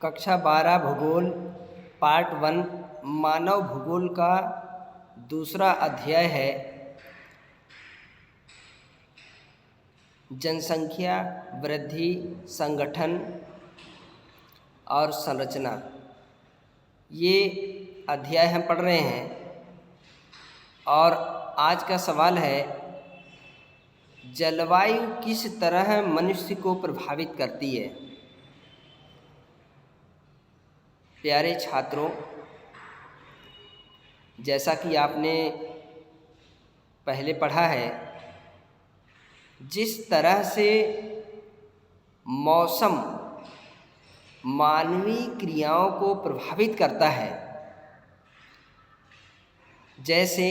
कक्षा 12 भूगोल पार्ट 1 मानव भूगोल का दूसरा अध्याय है जनसंख्या वृद्धि, संगठन और संरचना। ये अध्याय हम पढ़ रहे हैं और आज का सवाल है जलवायु किस तरह मनुष्य को प्रभावित करती है। प्यारे छात्रों, जैसा कि आपने पहले पढ़ा है, जिस तरह से मौसम मानवीय क्रियाओं को प्रभावित करता है, जैसे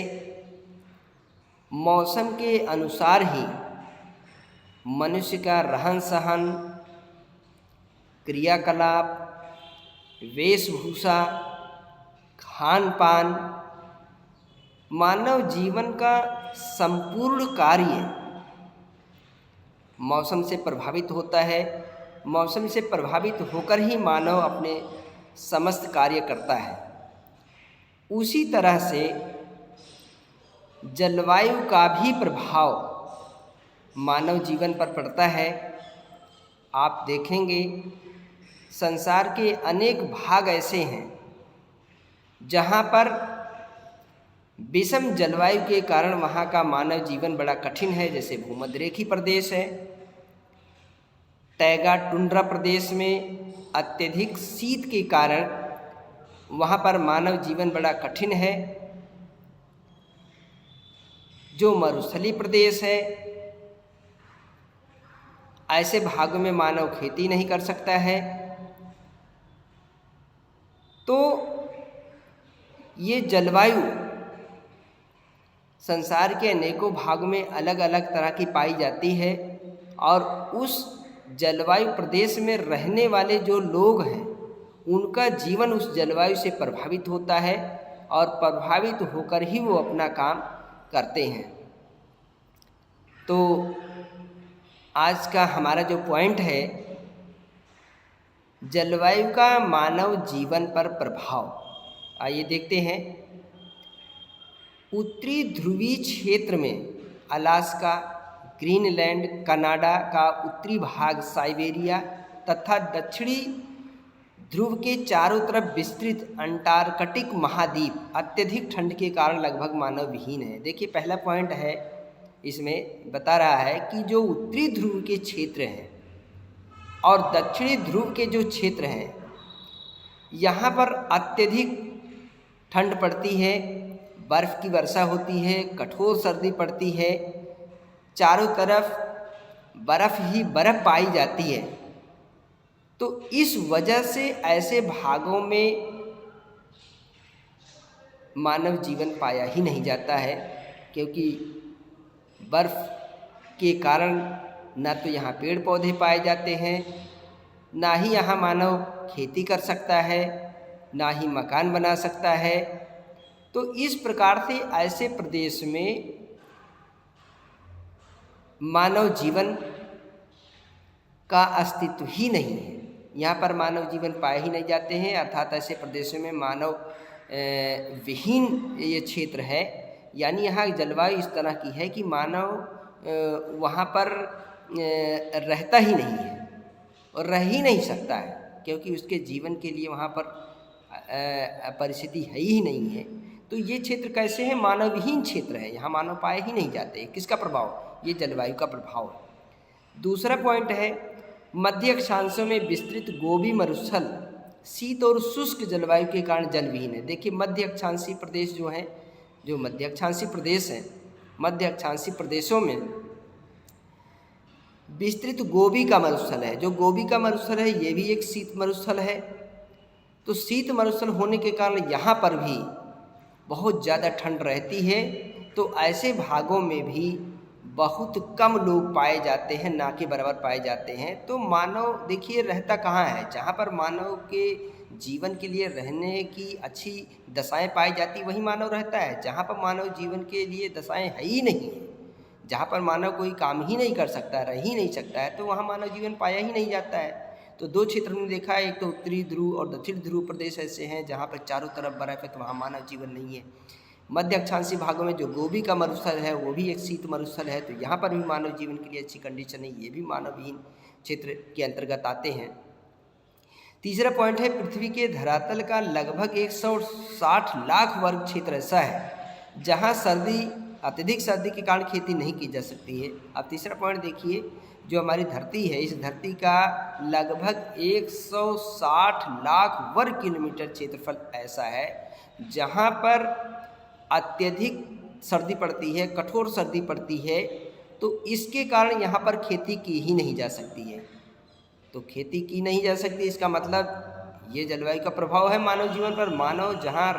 मौसम के अनुसार ही मनुष्य का रहन सहन, क्रियाकलाप, वेशभूषा, खान पान, मानव जीवन का संपूर्ण कार्य मौसम से प्रभावित होता है। मौसम से प्रभावित होकर ही मानव अपने समस्त कार्य करता है। उसी तरह से जलवायु का भी प्रभाव मानव जीवन पर पड़ता है। आप देखेंगे संसार के अनेक भाग ऐसे हैं जहाँ पर विषम जलवायु के कारण वहाँ का मानव जीवन बड़ा कठिन है। जैसे भूमध्यरेखीय प्रदेश है, टैगा टुंड्रा प्रदेश में अत्यधिक शीत के कारण वहाँ पर मानव जीवन बड़ा कठिन है। जो मरुस्थलीय प्रदेश है, ऐसे भागों में मानव खेती नहीं कर सकता है। तो ये जलवायु संसार के अनेकों भागों में अलग अलग तरह की पाई जाती है और उस जलवायु प्रदेश में रहने वाले जो लोग हैं उनका जीवन उस जलवायु से प्रभावित होता है और प्रभावित होकर ही वो अपना काम करते हैं। तो आज का हमारा जो पॉइंट है, जलवायु का मानव जीवन पर प्रभाव। आइए देखते हैं। उत्तरी ध्रुवीय क्षेत्र में अलास्का, ग्रीनलैंड, कनाडा का उत्तरी भाग, साइबेरिया तथा दक्षिणी ध्रुव के चारों तरफ विस्तृत अंटार्कटिक महाद्वीप अत्यधिक ठंड के कारण लगभग मानव विहीन है। देखिए, पहला पॉइंट है, इसमें बता रहा है कि जो उत्तरी ध्रुव के क्षेत्र हैं और दक्षिणी ध्रुव के जो क्षेत्र हैं, यहाँ पर अत्यधिक ठंड पड़ती है, बर्फ़ की वर्षा होती है, कठोर सर्दी पड़ती है, चारों तरफ बर्फ़ ही बर्फ़ पाई जाती है। तो इस वजह से ऐसे भागों में मानव जीवन पाया ही नहीं जाता है, क्योंकि बर्फ़ के कारण ना तो यहाँ पेड़ पौधे पाए जाते हैं, ना ही यहाँ मानव खेती कर सकता है, ना ही मकान बना सकता है। तो इस प्रकार से ऐसे प्रदेश में मानव जीवन का अस्तित्व ही नहीं है। यहाँ पर मानव जीवन पाए ही नहीं जाते हैं, अर्थात ऐसे प्रदेशों में मानव विहीन ये क्षेत्र है। यानी यहाँ जलवायु इस तरह की है कि मानव वहाँ पर रहता ही नहीं है और रह ही नहीं सकता है, क्योंकि उसके जीवन के लिए वहाँ पर परिस्थिति है ही नहीं है। तो ये क्षेत्र कैसे है? मानवहीन क्षेत्र है, यहाँ मानव पाए ही नहीं जाते। किसका प्रभाव? ये जलवायु का प्रभाव है। दूसरा पॉइंट है, मध्य अक्षांशों में विस्तृत गोबी मरुस्थल शीत और शुष्क जलवायु के कारण जलविहीन है। देखिए, मध्य अक्षांशीय प्रदेश जो हैं, जो मध्य अक्षांशीय प्रदेश हैं, मध्य अक्षांशीय प्रदेशों में विस्तृत गोबी का मरुस्थल है। जो गोबी का मरुस्थल है, ये भी एक शीत मरुस्थल है। तो शीत मरुस्थल होने के कारण यहाँ पर भी बहुत ज़्यादा ठंड रहती है। तो ऐसे भागों में भी बहुत कम लोग पाए जाते हैं, ना के बराबर पाए जाते हैं। तो मानव देखिए रहता कहाँ है? जहाँ पर मानव के जीवन के लिए रहने की अच्छी दशाएं पाई जाती, वहीं मानव रहता है। जहाँ पर मानव जीवन के लिए दशाएं है ही नहीं, जहाँ पर मानव कोई काम ही नहीं कर सकता, रह ही नहीं सकता है, तो वहाँ मानव जीवन पाया ही नहीं जाता है। तो दो क्षेत्र में देखा है, एक तो उत्तरी ध्रुव और दक्षिण ध्रुव प्रदेश ऐसे हैं जहाँ पर चारों तरफ बर्फ है, तो वहाँ मानव जीवन नहीं है। मध्य अक्षांशी भागों में जो गोबी का मरुस्थल है वो भी एक शीत मरुस्थल है, तो यहाँ पर भी मानव जीवन के लिए अच्छी कंडीशन है, ये भी मानवहीन क्षेत्र के अंतर्गत आते हैं। तीसरा पॉइंट है, पृथ्वी के धरातल का लगभग 160 लाख वर्ग क्षेत्र ऐसा है जहाँ अत्यधिक सर्दी के कारण खेती नहीं की जा सकती है। अब तीसरा पॉइंट देखिए, जो हमारी धरती है, इस धरती का लगभग 160 लाख वर्ग किलोमीटर क्षेत्रफल ऐसा है जहाँ पर अत्यधिक सर्दी पड़ती है, कठोर सर्दी पड़ती है, तो इसके कारण यहाँ पर खेती की ही नहीं जा सकती है। तो खेती की नहीं जा सकती, इसका मतलब ये जलवायु का प्रभाव है मानव जीवन पर। मानव जहाँ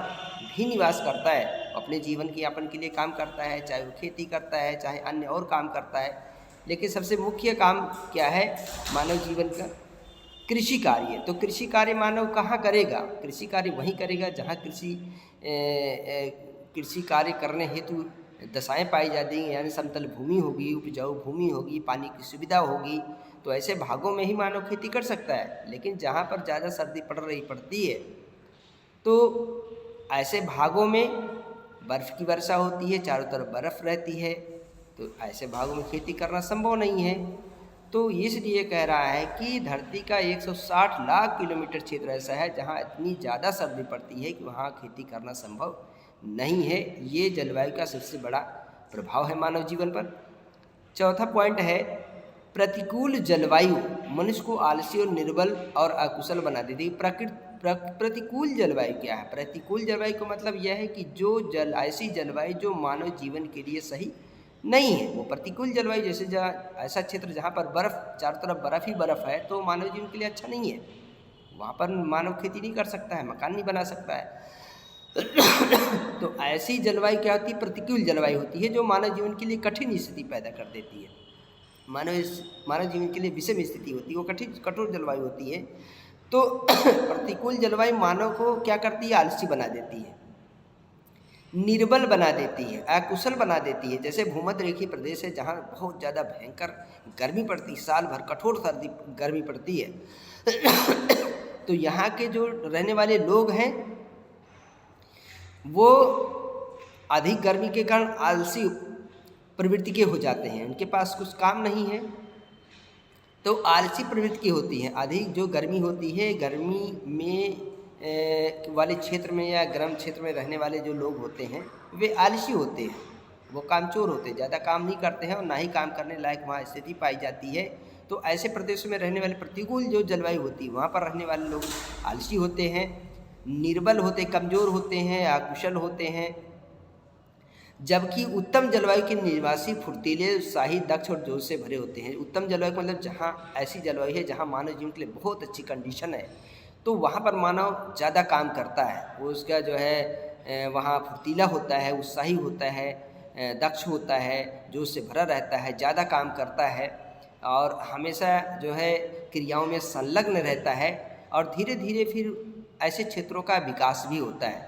भी निवास करता है, अपने जीवन के यापन के लिए काम करता है, चाहे वो खेती करता है, चाहे अन्य और काम करता है, लेकिन सबसे मुख्य काम क्या है मानव जीवन का? कृषि कार्य। तो कृषि कार्य मानव कहाँ करेगा? कृषि कार्य वहीं करेगा जहाँ कृषि कार्य करने हेतु दशाएं पाई जाती हैं, यानी समतल भूमि होगी, उपजाऊ भूमि होगी, पानी की सुविधा होगी, तो ऐसे भागों में ही मानव खेती कर सकता है। लेकिन जहाँ पर ज़्यादा सर्दी पड़ती है, तो ऐसे भागों में बर्फ़ की वर्षा होती है, चारों तरफ बर्फ़ रहती है, तो ऐसे भागों में खेती करना संभव नहीं है। तो इसलिए कह रहा है कि धरती का 160 लाख किलोमीटर क्षेत्र ऐसा है जहाँ इतनी ज़्यादा सर्दी पड़ती है कि वहाँ खेती करना संभव नहीं है। ये जलवायु का सबसे बड़ा प्रभाव है मानव जीवन पर। चौथा पॉइंट है, प्रतिकूल जलवायु मनुष्य को आलसी और निर्बल और अकुशल बना देती है। प्रतिकूल जलवायु क्या है? प्रतिकूल जलवायु का मतलब यह है कि ऐसी जलवायु जो मानव जीवन के लिए सही नहीं है, वो प्रतिकूल जलवायु। जैसे ऐसा क्षेत्र जहाँ पर बर्फ़, चारों तरफ बर्फ़ ही बर्फ़ है, तो मानव जीवन के लिए अच्छा नहीं है। वहाँ पर मानव खेती नहीं कर सकता है, मकान नहीं बना सकता है। तो ऐसी जलवायु क्या होती है? प्रतिकूल जलवायु होती है, जो मानव जीवन के लिए कठिन स्थिति पैदा कर देती है। मानव जीवन के लिए विषम स्थिति होती है, वो कठोर जलवायु होती है। तो प्रतिकूल जलवायु मानव को क्या करती है? आलसी बना देती है, निर्बल बना देती है, अकुशल बना देती है। जैसे भूमध्य रेखीय प्रदेश है जहाँ बहुत ज़्यादा भयंकर गर्मी पड़ती है, साल भर कठोर गर्मी पड़ती है। तो यहाँ के जो रहने वाले लोग हैं वो अधिक गर्मी के कारण आलसी प्रवृत्ति के हो जाते हैं, उनके पास कुछ काम नहीं है, तो आलसी प्रवृत्ति की होती है। अधिक जो गर्मी होती है, गर्मी में वाले क्षेत्र में या गर्म क्षेत्र में रहने वाले जो लोग होते हैं वे आलसी होते हैं, वो कामचोर होते हैं, ज़्यादा काम नहीं करते हैं और ना ही काम करने लायक वहाँ स्थिति पाई जाती है। तो ऐसे प्रदेशों में रहने वाले प्रतिकूल जो जलवायु होती है वहाँ पर रहने वाले लोग आलसी होते हैं, निर्बल होते, कमज़ोर होते हैं, अकुशल होते हैं। जबकि उत्तम जलवायु के निवासी फुर्तीले, उत्साही, दक्ष और जोश से भरे होते हैं। उत्तम जलवायु का मतलब जहाँ ऐसी जलवायु है जहाँ मानव जीवन के लिए बहुत अच्छी कंडीशन है, तो वहाँ पर मानव ज़्यादा काम करता है, वो उसका जो है वहाँ फुर्तीला होता है, उत्साही होता है, दक्ष होता है, जोश से भरा रहता है, ज़्यादा काम करता है और हमेशा जो है क्रियाओं में संलग्न रहता है और धीरे धीरे फिर ऐसे क्षेत्रों का विकास भी होता है।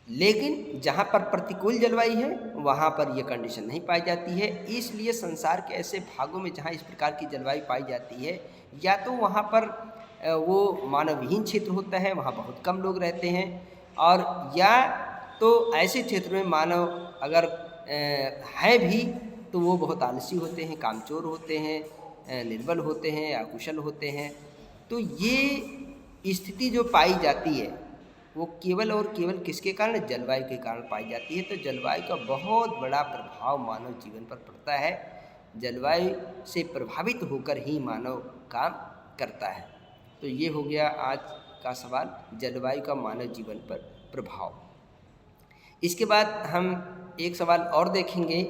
लेकिन जहाँ पर प्रतिकूल जलवायु है वहाँ पर यह कंडीशन नहीं पाई जाती है। इसलिए संसार के ऐसे भागों में जहाँ इस प्रकार की जलवायु पाई जाती है, या तो वहाँ पर वो मानवहीन क्षेत्र होता है, वहाँ बहुत कम लोग रहते हैं, और या तो ऐसे क्षेत्र में मानव अगर है भी तो वो बहुत आलसी होते हैं, कामचोर होते हैं, निर्बल होते हैं, अकुशल होते हैं। तो ये स्थिति जो पाई जाती है वो केवल और केवल किसके कारण? जलवायु के कारण पाई जाती है। तो जलवायु का बहुत बड़ा प्रभाव मानव जीवन पर पड़ता है। जलवायु से प्रभावित होकर ही मानव काम करता है। तो ये हो गया आज का सवाल, जलवायु का मानव जीवन पर प्रभाव। इसके बाद हम एक सवाल और देखेंगे।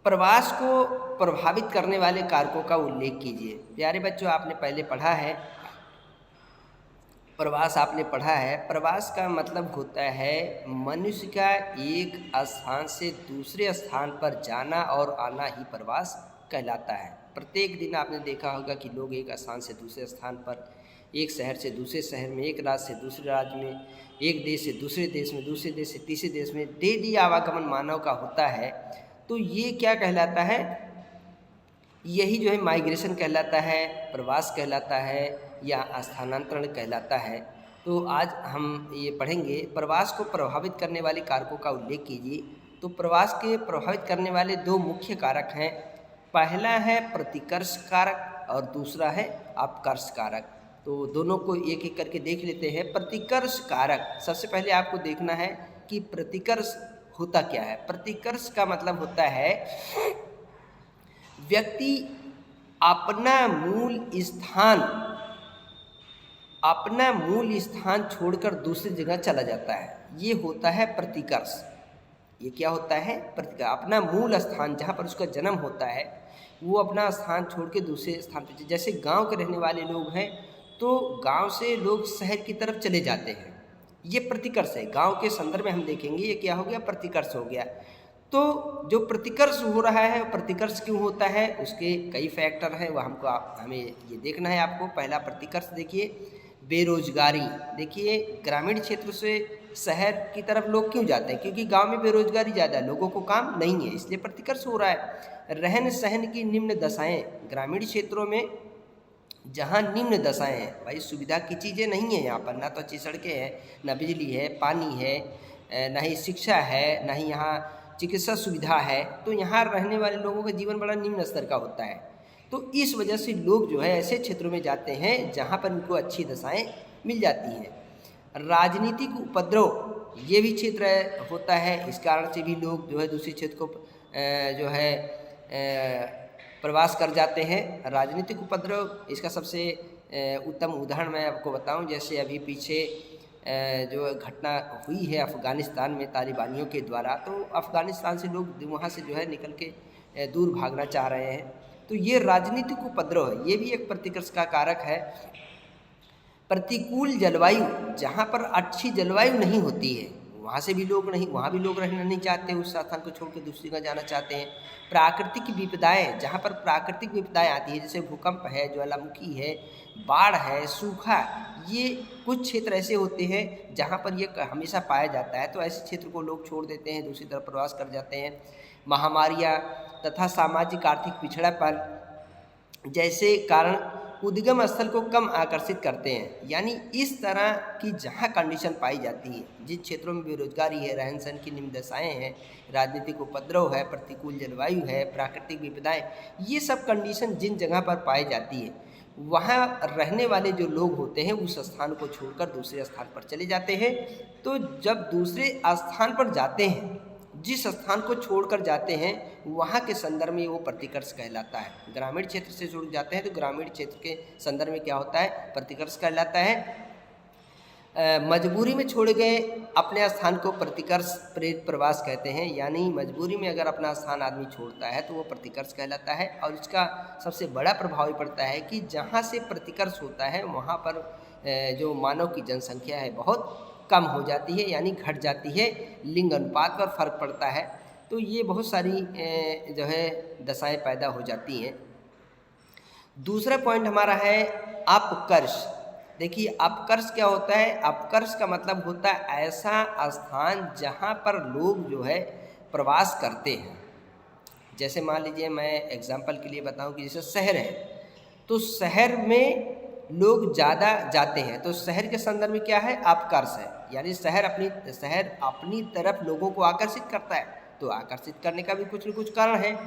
प्रवास को प्रभावित करने वाले कारकों का उल्लेख कीजिए। प्यारे बच्चों, आपने पहले पढ़ा है, प्रवास आपने पढ़ा है। प्रवास का मतलब होता है मनुष्य का एक स्थान से दूसरे स्थान पर जाना और आना ही प्रवास कहलाता है। प्रत्येक दिन आपने देखा होगा कि लोग एक स्थान से दूसरे स्थान पर एक शहर से दूसरे शहर में, एक राज्य से दूसरे राज्य में, एक देश से दूसरे देश में, दूसरे देश से तीसरे देश में डेली आवागमन मानव का होता है। तो ये क्या कहलाता है? यही जो है माइग्रेशन कहलाता है, प्रवास कहलाता है या स्थानांतरण कहलाता है। तो आज हम ये पढ़ेंगे, प्रवास को प्रभावित करने वाले कारकों का उल्लेख कीजिए। तो प्रवास के प्रभावित करने वाले दो मुख्य कारक हैं। पहला है प्रतिकर्ष कारक और दूसरा है अपकर्ष कारक। तो दोनों को एक एक करके देख लेते हैं। प्रतिकर्ष कारक, सबसे पहले आपको देखना है कि प्रतिकर्ष होता क्या है। प्रतिकर्ष का मतलब होता है व्यक्ति अपना मूल स्थान छोड़कर दूसरी जगह चला जाता है, ये होता है प्रतिकर्ष। ये क्या होता है? प्रतिकर्ष। अपना मूल स्थान जहाँ पर उसका जन्म होता है वो अपना स्थान छोड़ के दूसरे स्थान पर, जैसे गांव के रहने वाले लोग हैं तो गांव से लोग शहर की तरफ चले जाते हैं, ये प्रतिकर्ष है। गांव के संदर्भ में हम देखेंगे ये क्या हो गया? प्रतिकर्ष हो गया। तो जो प्रतिकर्ष हो रहा है, प्रतिकर्ष क्यों होता है, उसके कई फैक्टर हैं, वह हमें ये देखना है आपको। पहला प्रतिकर्ष देखिए, बेरोजगारी। देखिए ग्रामीण क्षेत्र से शहर की तरफ लोग क्यों जाते हैं? क्योंकि गांव में बेरोजगारी ज़्यादा है, लोगों को काम नहीं है, इसलिए प्रतिकर्ष हो रहा है। रहन सहन की निम्न दशाएं, ग्रामीण क्षेत्रों में जहाँ निम्न दशाएं हैं, भाई सुविधा की चीज़ें नहीं है यहाँ पर, ना तो अच्छी सड़कें हैं, ना बिजली है, पानी है, ना ही शिक्षा है, ना ही यहाँ चिकित्सा सुविधा है। तो यहाँ रहने वाले लोगों का जीवन बड़ा निम्न स्तर का होता है। तो इस वजह से लोग जो है ऐसे क्षेत्रों में जाते हैं जहाँ पर उनको अच्छी दशाएं मिल जाती हैं। राजनीतिक उपद्रव, ये भी क्षेत्र होता है, इस कारण से भी लोग जो है दूसरे क्षेत्र को जो है प्रवास कर जाते हैं। राजनीतिक उपद्रव, इसका सबसे उत्तम उदाहरण मैं आपको बताऊं, जैसे अभी पीछे जो घटना हुई है अफ़गानिस्तान में तालिबानियों के द्वारा, तो अफ़गानिस्तान से लोग वहाँ से जो है निकल के दूर भागना चाह रहे हैं। तो ये राजनीतिक उपद्रव है, ये भी एक प्रतिकर्ष का कारक है। प्रतिकूल जलवायु, जहाँ पर अच्छी जलवायु नहीं होती है वहाँ भी लोग रहना नहीं चाहते, उस स्थान को छोड़ कर दूसरी जगह जाना चाहते हैं। प्राकृतिक विपदाएं, जहाँ पर प्राकृतिक विपदाएं आती है, जैसे भूकंप है, ज्वालामुखी है, बाढ़ है, सूखा, ये कुछ क्षेत्र ऐसे होते हैं जहाँ पर ये हमेशा पाया जाता है। तो ऐसे क्षेत्र को लोग छोड़ देते हैं, दूसरी तरफ प्रवास कर जाते हैं। महामारियाँ तथा सामाजिक आर्थिक पिछड़ापन जैसे कारण उद्गम स्थल को कम आकर्षित करते हैं। यानी इस तरह की जहाँ कंडीशन पाई जाती है, जिन क्षेत्रों में बेरोजगारी है, रहन सहन की निम्न दशाएँ हैं, राजनीतिक उपद्रव है, प्रतिकूल जलवायु है, प्राकृतिक विपदाएं, ये सब कंडीशन जिन जगह पर पाई जाती है वहाँ रहने वाले जो लोग होते हैं उस स्थान को छोड़कर दूसरे स्थान पर चले जाते हैं। तो जब दूसरे स्थान पर जाते हैं, जिस स्थान को छोड़कर जाते हैं वहाँ के संदर्भ में वो प्रतिकर्ष कहलाता है। ग्रामीण क्षेत्र से जुड़ जाते हैं तो ग्रामीण क्षेत्र के संदर्भ में क्या होता है? प्रतिकर्ष कहलाता है। मजबूरी में छोड़े गए अपने स्थान को प्रतिकर्ष प्रेरित प्रवास कहते हैं। यानी मजबूरी में अगर अपना स्थान आदमी छोड़ता है तो वो प्रतिकर्ष कहलाता है। और इसका सबसे बड़ा प्रभाव पड़ता है कि जहाँ से प्रतिकर्ष होता है वहाँ पर जो मानव की जनसंख्या है बहुत कम हो जाती है, यानी घट जाती है, लिंग अनुपात पर फर्क पड़ता है। तो ये बहुत सारी जो है दशाएं पैदा हो जाती हैं। दूसरा पॉइंट हमारा है अपकर्ष। देखिए अपकर्ष क्या होता है? अपकर्ष का मतलब होता है ऐसा स्थान जहाँ पर लोग जो है प्रवास करते हैं। जैसे मान लीजिए मैं एग्जाम्पल के लिए बताऊं कि जैसे शहर है, तो शहर में लोग ज़्यादा जाते हैं, तो शहर के संदर्भ में क्या है? अपकर्ष है। यानी शहर अपनी तरफ लोगों को आकर्षित करता है, तो आकर्षित करने का भी कुछ न कुछ कारण है।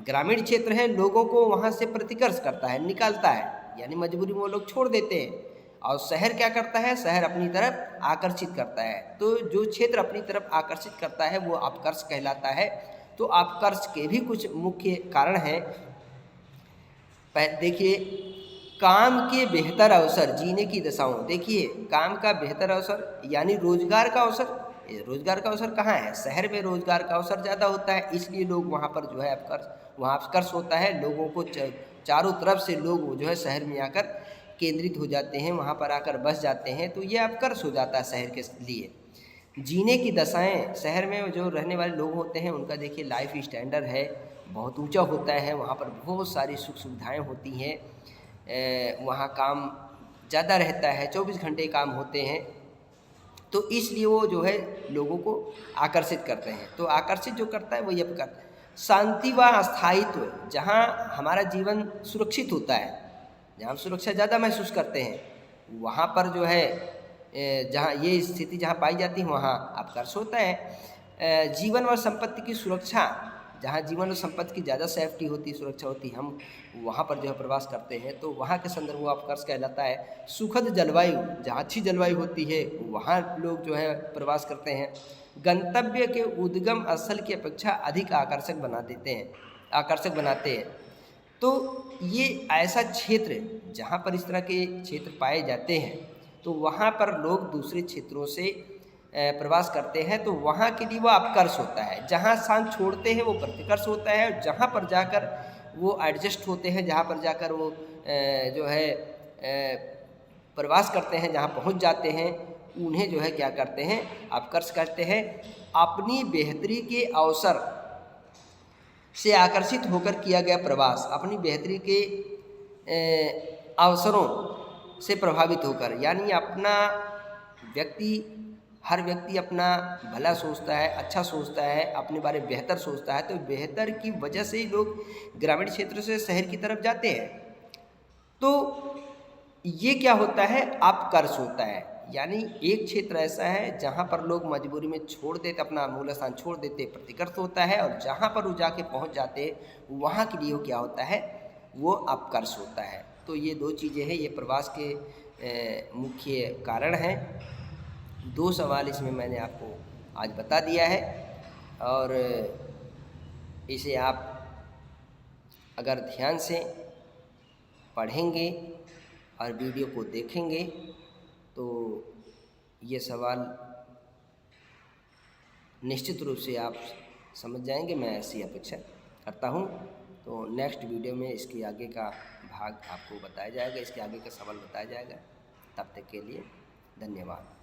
ग्रामीण क्षेत्र है, लोगों को वहाँ से प्रतिकर्ष करता है, निकालता है, यानी मजबूरी में वो लोग छोड़ देते हैं। और शहर क्या करता है? शहर अपनी तरफ आकर्षित करता है। तो जो क्षेत्र अपनी तरफ आकर्षित करता है वो अपकर्ष कहलाता है। तो अपकर्ष के भी कुछ मुख्य कारण हैं। देखिए काम के बेहतर अवसर, जीने की दशाओं। देखिए काम का बेहतर अवसर यानी रोजगार का अवसर। रोजगार का अवसर कहाँ है? शहर में रोजगार का अवसर ज़्यादा होता है, इसलिए लोग वहाँ पर जो है वहाँ अपकर्ष होता है। लोगों को चारों तरफ से लोग जो है शहर में आकर केंद्रित हो जाते हैं, वहाँ पर आकर बस जाते हैं, तो ये अपकर्ष हो जाता है शहर के लिए। जीने की दशाएं, शहर में जो रहने वाले लोग होते हैं उनका देखिए लाइफ स्टैंडर्ड है बहुत ऊंचा होता है, वहाँ पर बहुत सारी सुख सुविधाएं होती हैं, वहाँ काम ज़्यादा रहता है, 24 घंटे काम होते हैं, तो इसलिए वो जो है लोगों को आकर्षित करते हैं। तो आकर्षित जो करता है वो ये करता है। शांति व स्थायित्व, जहाँ हमारा जीवन सुरक्षित होता है, जहाँ हम सुरक्षा ज़्यादा महसूस करते हैं, वहाँ पर जो है जहाँ ये स्थिति जहाँ पाई जाती है वहाँ आकर्ष होता है। जीवन और संपत्ति की सुरक्षा, जहाँ जीवन और संपत्ति की ज़्यादा सेफ्टी होती, सुरक्षा होती, हम वहाँ पर जो है प्रवास करते हैं, तो वहाँ के संदर्भ में आकर्ष कहलाता है। सुखद जलवायु, जहाँ अच्छी जलवायु होती है वहाँ लोग जो है प्रवास करते हैं। गंतव्य के उद्गम स्थल की अपेक्षा अधिक आकर्षक बनाते हैं। तो ये ऐसा क्षेत्र जहाँ पर इस तरह के क्षेत्र पाए जाते हैं, तो वहाँ पर लोग दूसरे क्षेत्रों से प्रवास करते हैं, तो वहाँ के लिए वो अपकर्ष होता है। जहाँ शांत छोड़ते हैं वो प्रतिकर्ष होता है, और जहाँ पर जाकर वो एडजस्ट होते हैं, जहाँ पर जाकर वो जो है प्रवास करते हैं, जहाँ पहुँच जाते हैं, उन्हें जो है क्या करते हैं, अपकर्ष करते हैं। अपनी बेहतरी के अवसर से आकर्षित होकर किया गया प्रवास, अपनी बेहतरी के अवसरों से प्रभावित होकर, यानी अपना हर व्यक्ति अपना भला सोचता है, अच्छा सोचता है, अपने बारे में बेहतर सोचता है, तो बेहतर की वजह से ही लोग ग्रामीण क्षेत्र से शहर की तरफ जाते हैं। तो ये क्या होता है, अपकर्ष होता है। यानी एक क्षेत्र ऐसा है जहाँ पर लोग मजबूरी में छोड़ देते, अपना मूल स्थान छोड़ देते, प्रतिकर्ष होता है, और जहाँ पर वो जाके पहुँच जाते वहाँ के लिए वो क्या होता है, वो अपकर्ष होता है। तो ये दो चीज़ें हैं, ये प्रवास के मुख्य कारण हैं। 2 सवाल इसमें मैंने आपको आज बता दिया है, और इसे आप अगर ध्यान से पढ़ेंगे और वीडियो को देखेंगे तो ये सवाल निश्चित रूप से आप समझ जाएंगे, मैं ऐसी अपेक्षा करता हूँ। तो नेक्स्ट वीडियो में इसके आगे का भाग आपको बताया जाएगा, इसके आगे का सवाल बताया जाएगा। तब तक के लिए धन्यवाद।